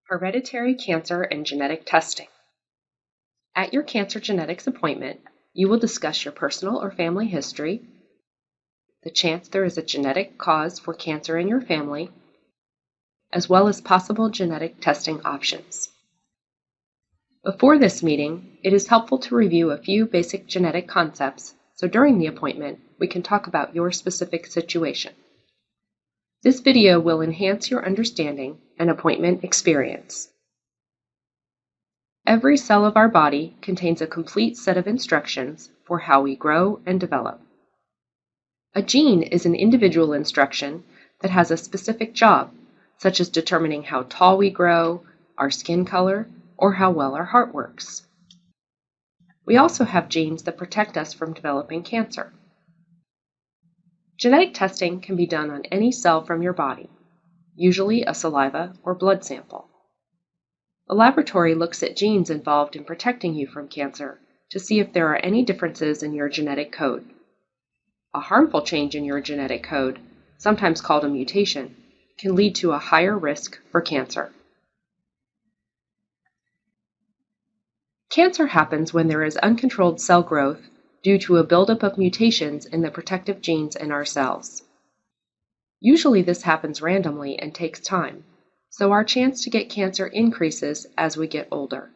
Hereditary cancer and genetic testing. At your cancer genetics appointment, you will discuss your personal or family history, the chance there is a genetic cause for cancer in your family, as well as possible genetic testing options. Before this meeting, it is helpful to review a few basic genetic concepts so during the appointment we can talk about your specific situation. This video will enhance your understanding and appointment experience. Every cell of our body contains a complete set of instructions for how we grow and develop. A gene is an individual instruction that has a specific job, such as determining how tall we grow, our skin color, or how well our heart works. We also have genes that protect us from developing cancer. Genetic testing can be done on any cell from your body, usually a saliva or blood sample. The laboratory looks at genes involved in protecting you from cancer to see if there are any differences in your genetic code. A harmful change in your genetic code, sometimes called a mutation, can lead to a higher risk for cancer. Cancer happens when there is uncontrolled cell growth due to a buildup of mutations in the protective genes in our cells. Usually this happens randomly and takes time, so our chance to get cancer increases as we get older.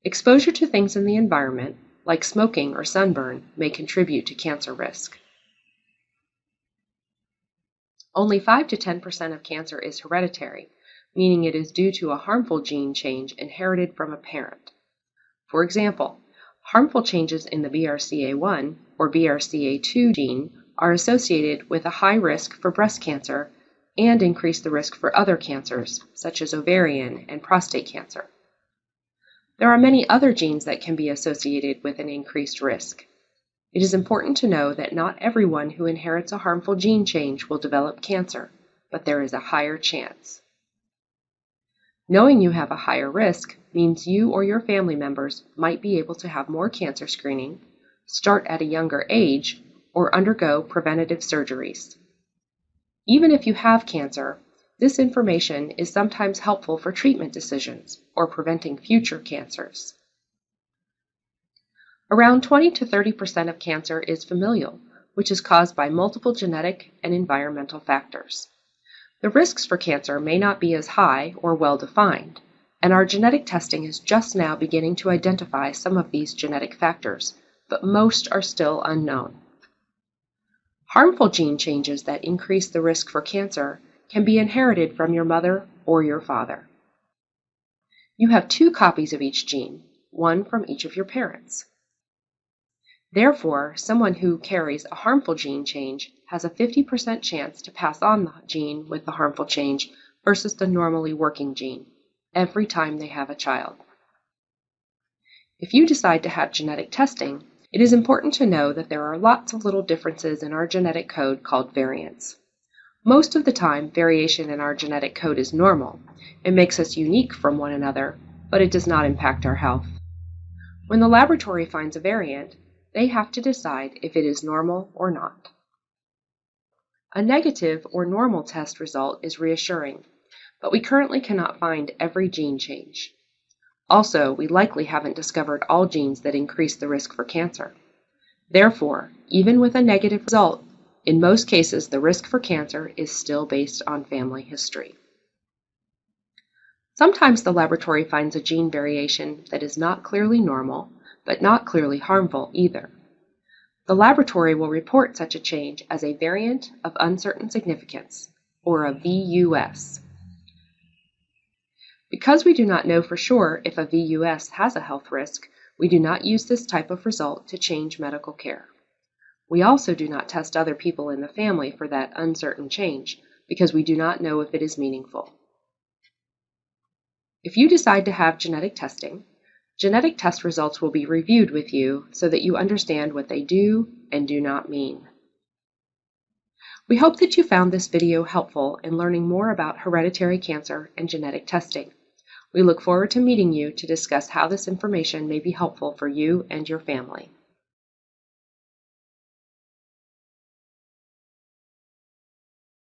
Exposure to things in the environment, like smoking or sunburn, may contribute to cancer risk. Only 5 to 10% of cancer is hereditary, meaning it is due to a harmful gene change inherited from a parent. For example, harmful changes in the BRCA1 or BRCA2 gene are associated with a high risk for breast cancer and increase the risk for other cancers, such as ovarian and prostate cancer. There are many other genes that can be associated with an increased risk. It is important to know that not everyone who inherits a harmful gene change will develop cancer, but there is a higher chance. Knowing you have a higher risk means you or your family members might be able to have more cancer screening, start at a younger age, or undergo preventative surgeries. Even if you have cancer, this information is sometimes helpful for treatment decisions or preventing future cancers. Around 20 to 30% of cancer is familial, which is caused by multiple genetic and environmental factors. The risks for cancer may not be as high or well defined, and our genetic testing is just now beginning to identify some of these genetic factors, but most are still unknown. Harmful gene changes that increase the risk for cancer can be inherited from your mother or your father. You have 2 copies of each gene, one from each of your parents. Therefore, someone who carries a harmful gene change has a 50% chance to pass on the gene with the harmful change versus the normally working gene every time they have a child. If you decide to have genetic testing, it is important to know that there are lots of little differences in our genetic code called variants. Most of the time, variation in our genetic code is normal. It makes us unique from one another, but it does not impact our health. When the laboratory finds a variant, they have to decide if it is normal or not. A negative or normal test result is reassuring, but we currently cannot find every gene change. Also, we likely haven't discovered all genes that increase the risk for cancer. Therefore, even with a negative result, in most cases the risk for cancer is still based on family history. Sometimes the laboratory finds a gene variation that is not clearly normal, but not clearly harmful either. The laboratory will report such a change as a variant of uncertain significance, or a VUS. Because we do not know for sure if a VUS has a health risk, we do not use this type of result to change medical care. We also do not test other people in the family for that uncertain change, because we do not know if it is meaningful. If you decide to have genetic testing, genetic test results will be reviewed with you so that you understand what they do and do not mean. We hope that you found this video helpful in learning more about hereditary cancer and genetic testing. We look forward to meeting you to discuss how this information may be helpful for you and your family.